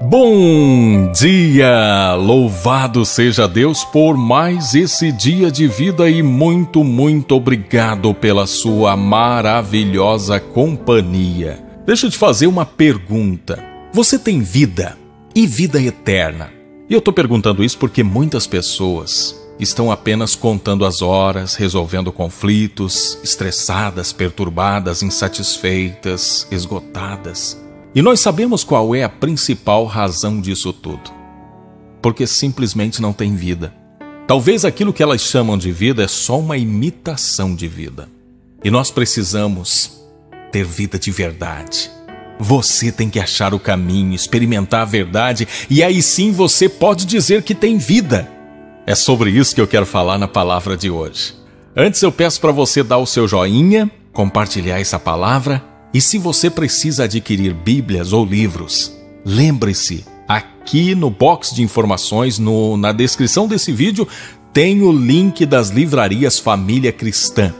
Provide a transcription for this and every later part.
Bom dia! Louvado seja Deus por mais esse dia de vida e muito obrigado pela sua maravilhosa companhia. Deixa eu te fazer uma pergunta. Você tem vida e vida eterna? E eu tô perguntando isso porque muitas pessoas estão apenas contando as horas, resolvendo conflitos, estressadas, perturbadas, insatisfeitas, esgotadas. E nós sabemos qual é a principal razão disso tudo. Porque simplesmente não tem vida. Talvez aquilo que elas chamam de vida é só uma imitação de vida. E nós precisamos ter vida de verdade. Você tem que achar o caminho, experimentar a verdade, e aí sim você pode dizer que tem vida. É sobre isso que eu quero falar na palavra de hoje. Antes eu peço para você dar o seu joinha, compartilhar essa palavra. E se você precisa adquirir Bíblias ou livros, lembre-se, aqui no box de informações, na descrição desse vídeo, tem o link das livrarias Família Cristã.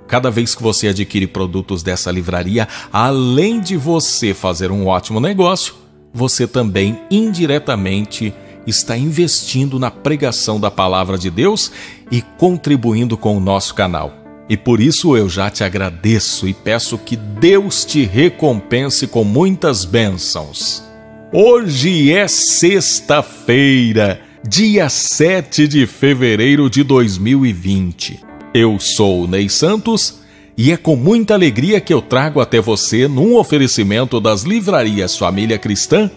Cada vez que você adquire produtos dessa livraria, além de você fazer um ótimo negócio, você também indiretamente está investindo na pregação da palavra de Deus e contribuindo com o nosso canal. E por isso eu já te agradeço e peço que Deus te recompense com muitas bênçãos. Hoje é sexta-feira, dia 7 de fevereiro de 2020. Eu sou o Ney Santos e é com muita alegria que eu trago até você, num oferecimento das livrarias Família Cristã,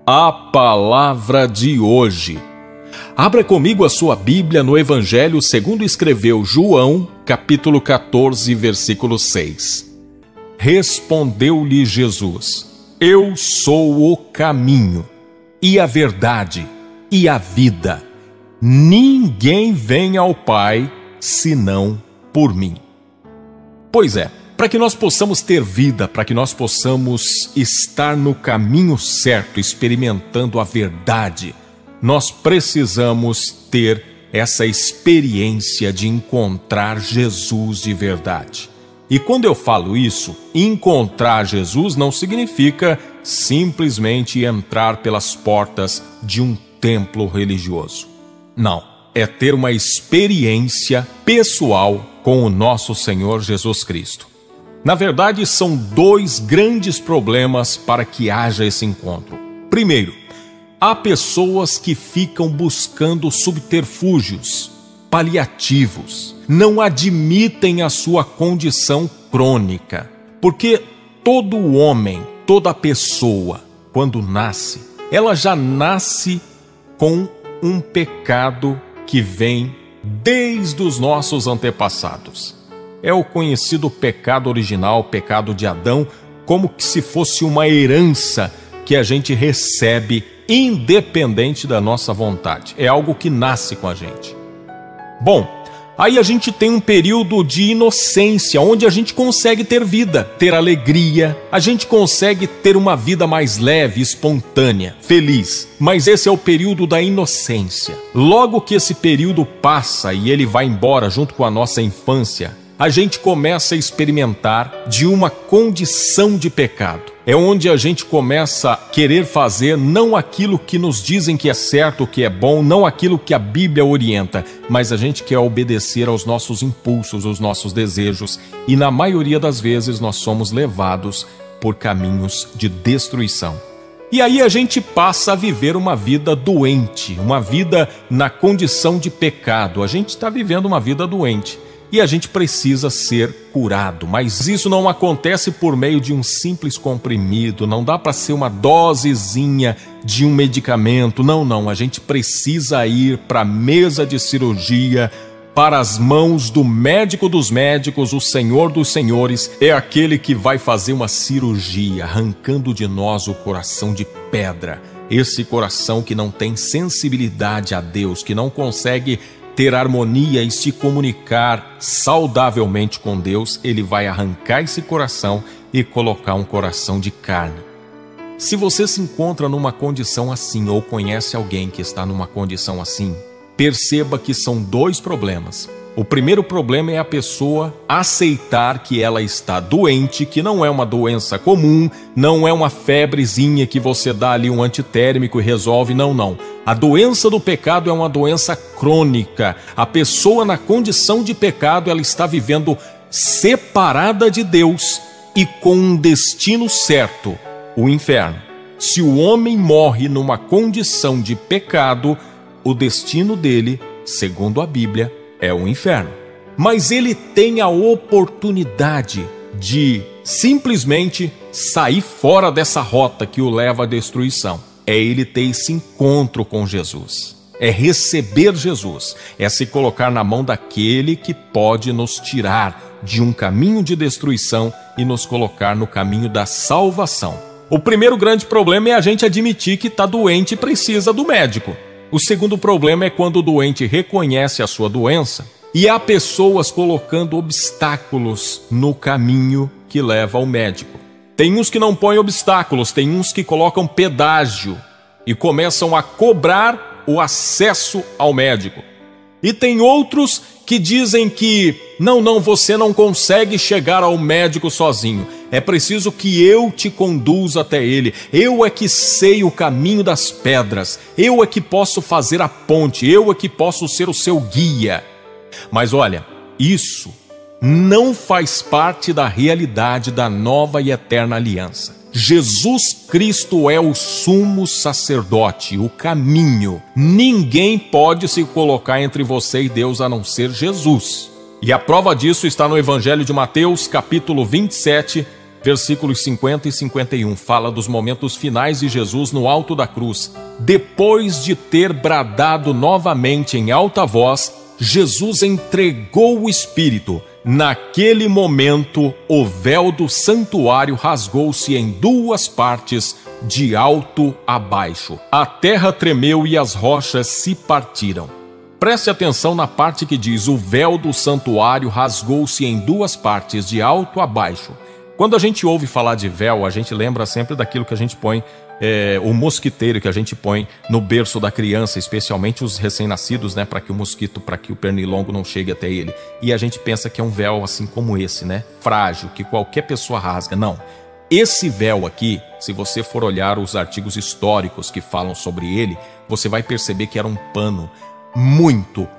a palavra de hoje. Abra comigo a sua Bíblia no Evangelho segundo escreveu João, capítulo 14, versículo 6. Respondeu-lhe Jesus: Eu sou o caminho, e a verdade, e a vida. Ninguém vem ao Pai, senão por mim. Pois é, para que nós possamos ter vida, para que nós possamos estar no caminho certo, experimentando a verdade, nós precisamos ter essa experiência de encontrar Jesus de verdade. E quando eu falo isso, encontrar Jesus não significa simplesmente entrar pelas portas de um templo religioso. Não, é ter uma experiência pessoal com o nosso Senhor Jesus Cristo. Na verdade, são dois grandes problemas para que haja esse encontro. Primeiro, há pessoas que ficam buscando subterfúgios, paliativos, não admitem a sua condição crônica, porque todo homem, toda pessoa, quando nasce, ela já nasce com um pecado que vem desde os nossos antepassados. É o conhecido pecado original, pecado de Adão, como que se fosse uma herança que a gente recebe independente da nossa vontade. É algo que nasce com a gente. Bom, aí a gente tem um período de inocência, onde a gente consegue ter vida, ter alegria, a gente consegue ter uma vida mais leve, espontânea, feliz. Mas esse é o período da inocência. Logo que esse período passa e ele vai embora junto com a nossa infância, a gente começa a experimentar de uma condição de pecado. É onde a gente começa a querer fazer não aquilo que nos dizem que é certo, que é bom, não aquilo que a Bíblia orienta, mas a gente quer obedecer aos nossos impulsos, aos nossos desejos, e na maioria das vezes nós somos levados por caminhos de destruição. E aí a gente passa a viver uma vida doente, uma vida na condição de pecado. A gente está vivendo uma vida doente. E a gente precisa ser curado, mas isso não acontece por meio de um simples comprimido, não dá para ser uma dosezinha de um medicamento, não, a gente precisa ir para a mesa de cirurgia, para as mãos do médico dos médicos, o Senhor dos senhores, é aquele que vai fazer uma cirurgia, arrancando de nós o coração de pedra, esse coração que não tem sensibilidade a Deus, que não consegue ter harmonia e se comunicar saudavelmente com Deus. Ele vai arrancar esse coração e colocar um coração de carne. Se você se encontra numa condição assim ou conhece alguém que está numa condição assim, perceba que são dois problemas. O primeiro problema é a pessoa aceitar que ela está doente, que não é uma doença comum, não é uma febrezinha que você dá ali um antitérmico e resolve, não. A doença do pecado é uma doença crônica. A pessoa na condição de pecado, ela está vivendo separada de Deus e com um destino certo, o inferno. Se o homem morre numa condição de pecado, o destino dele, segundo a Bíblia, é o inferno. Mas ele tem a oportunidade de simplesmente sair fora dessa rota que o leva à destruição. É ele ter esse encontro com Jesus. É receber Jesus. É se colocar na mão daquele que pode nos tirar de um caminho de destruição e nos colocar no caminho da salvação. O primeiro grande problema é a gente admitir que está doente e precisa do médico. O segundo problema é quando o doente reconhece a sua doença e há pessoas colocando obstáculos no caminho que leva ao médico. Tem uns que não põem obstáculos, tem uns que colocam pedágio e começam a cobrar o acesso ao médico. E tem outros que dizem que não, você não consegue chegar ao médico sozinho. É preciso que eu te conduza até ele. Eu é que sei o caminho das pedras. Eu é que posso fazer a ponte. Eu é que posso ser o seu guia. Mas olha, isso não faz parte da realidade da nova e eterna aliança. Jesus Cristo é o sumo sacerdote, o caminho. Ninguém pode se colocar entre você e Deus a não ser Jesus. E a prova disso está no Evangelho de Mateus, capítulo 27, versículos 50 e 51. Fala dos momentos finais de Jesus no alto da cruz. Depois de ter bradado novamente em alta voz, Jesus entregou o Espírito. Naquele momento, o véu do santuário rasgou-se em duas partes, de alto a baixo. A terra tremeu e as rochas se partiram. Preste atenção na parte que diz: o véu do santuário rasgou-se em duas partes, de alto a baixo. Quando a gente ouve falar de véu, a gente lembra sempre daquilo que a gente põe, o mosquiteiro que a gente põe no berço da criança, especialmente os recém-nascidos, né, para que o mosquito, para que o pernilongo não chegue até ele. E a gente pensa que é um véu assim como esse, né, frágil, que qualquer pessoa rasga. Não. Esse véu aqui, se você for olhar os artigos históricos que falam sobre ele, você vai perceber que era um pano muito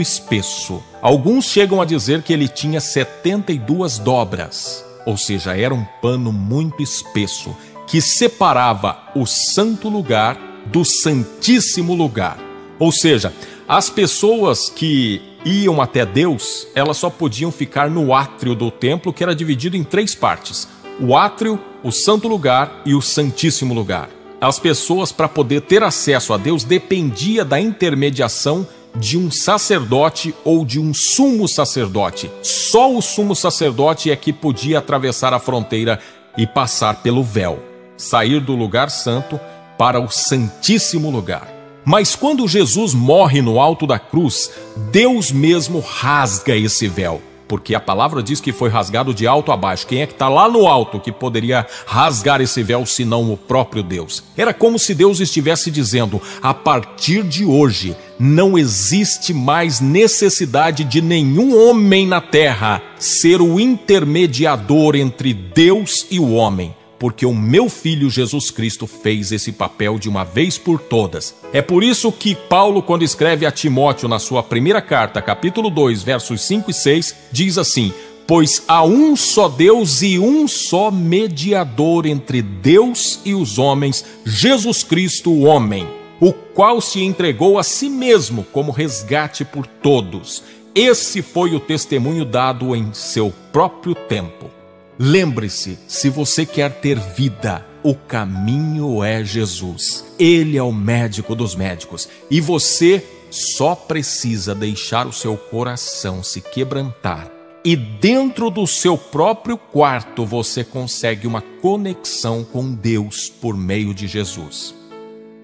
espesso. Alguns chegam a dizer que ele tinha 72 dobras, ou seja, era um pano muito espesso, que separava o santo lugar do santíssimo lugar. Ou seja, as pessoas que iam até Deus, elas só podiam ficar no átrio do templo, que era dividido em três partes: o átrio, o santo lugar e o santíssimo lugar. As pessoas, para poder ter acesso a Deus, dependia da intermediação de um sacerdote ou de um sumo sacerdote. Só o sumo sacerdote é que podia atravessar a fronteira e passar pelo véu, sair do lugar santo para o santíssimo lugar. Mas quando Jesus morre no alto da cruz, Deus mesmo rasga esse véu, porque a palavra diz que foi rasgado de alto a baixo. Quem é que está lá no alto que poderia rasgar esse véu, senão o próprio Deus? Era como se Deus estivesse dizendo: a partir de hoje, não existe mais necessidade de nenhum homem na terra ser o intermediador entre Deus e o homem, porque o meu Filho Jesus Cristo fez esse papel de uma vez por todas. É por isso que Paulo, quando escreve a Timóteo na sua primeira carta, capítulo 2, versos 5 e 6, diz assim: pois há um só Deus e um só mediador entre Deus e os homens, Jesus Cristo, o homem, o qual se entregou a si mesmo como resgate por todos. Esse foi o testemunho dado em seu próprio tempo. Lembre-se, se você quer ter vida, o caminho é Jesus. Ele é o médico dos médicos. E você só precisa deixar o seu coração se quebrantar. E dentro do seu próprio quarto você consegue uma conexão com Deus por meio de Jesus.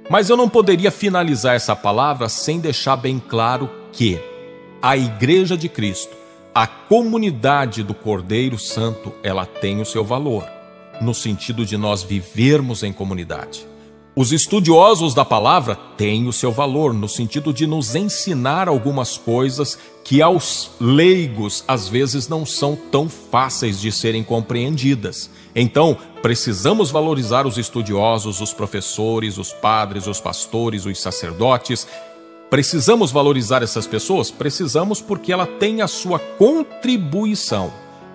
Mas eu não poderia finalizar essa palavra sem deixar bem claro que a Igreja de Cristo, a comunidade do Cordeiro Santo, ela tem o seu valor, no sentido de nós vivermos em comunidade. Os estudiosos da palavra têm o seu valor, no sentido de nos ensinar algumas coisas que aos leigos às vezes não são tão fáceis de serem compreendidas. Então, precisamos valorizar os estudiosos, os professores, os padres, os pastores, os sacerdotes. Precisamos valorizar essas pessoas? Precisamos, porque ela tem a sua contribuição.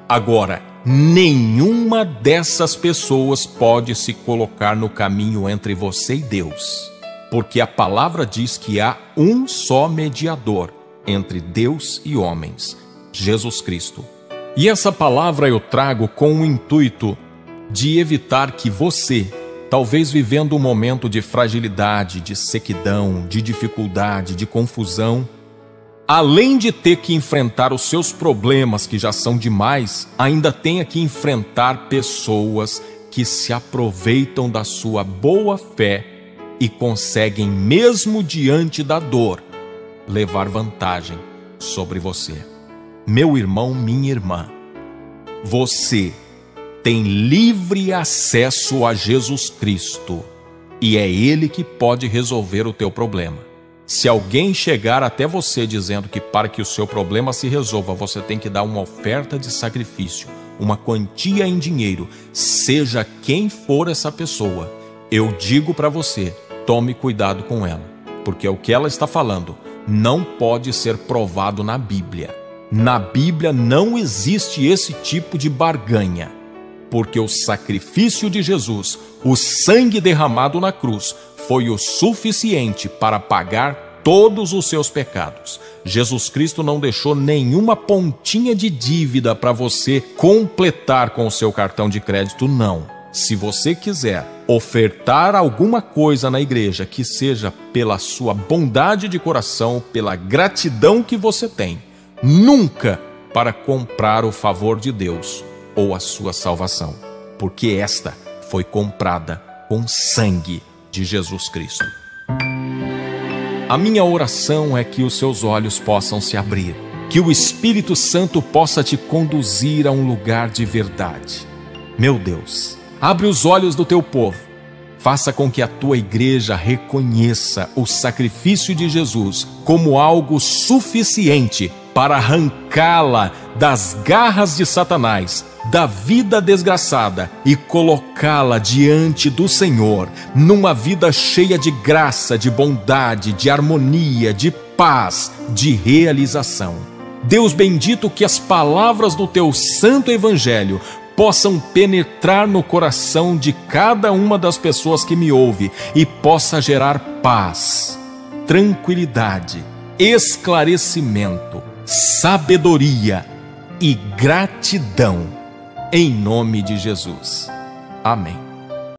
Agora, nenhuma dessas pessoas pode se colocar no caminho entre você e Deus, porque a palavra diz que há um só mediador entre Deus e homens, Jesus Cristo. E essa palavra eu trago com o intuito de evitar que você, talvez vivendo um momento de fragilidade, de sequidão, de dificuldade, de confusão, além de ter que enfrentar os seus problemas, que já são demais, ainda tenha que enfrentar pessoas que se aproveitam da sua boa fé e conseguem, mesmo diante da dor, levar vantagem sobre você. Meu irmão, minha irmã, você tem livre acesso a Jesus Cristo e é Ele que pode resolver o teu problema. Se alguém chegar até você dizendo que para que o seu problema se resolva, você tem que dar uma oferta de sacrifício, uma quantia em dinheiro, seja quem for essa pessoa, eu digo para você, tome cuidado com ela, porque o que ela está falando não pode ser provado na Bíblia. Na Bíblia não existe esse tipo de barganha, porque o sacrifício de Jesus, o sangue derramado na cruz, foi o suficiente para pagar todos os seus pecados. Jesus Cristo não deixou nenhuma pontinha de dívida para você completar com o seu cartão de crédito, não. Se você quiser ofertar alguma coisa na igreja que seja pela sua bondade de coração, pela gratidão que você tem, nunca para comprar o favor de Deus ou a sua salvação, porque esta foi comprada com sangue de Jesus Cristo. A minha oração é que os seus olhos possam se abrir, que o Espírito Santo possa te conduzir a um lugar de verdade. Meu Deus, abre os olhos do teu povo, faça com que a tua igreja reconheça o sacrifício de Jesus como algo suficiente para arrancá-la das garras de Satanás, da vida desgraçada, e colocá-la diante do Senhor, numa vida cheia de graça, de bondade, de harmonia, de paz, de realização. Deus bendito, que as palavras do teu santo evangelho possam penetrar no coração de cada uma das pessoas que me ouve e possa gerar paz, tranquilidade, esclarecimento, sabedoria e gratidão, em nome de Jesus. Amém.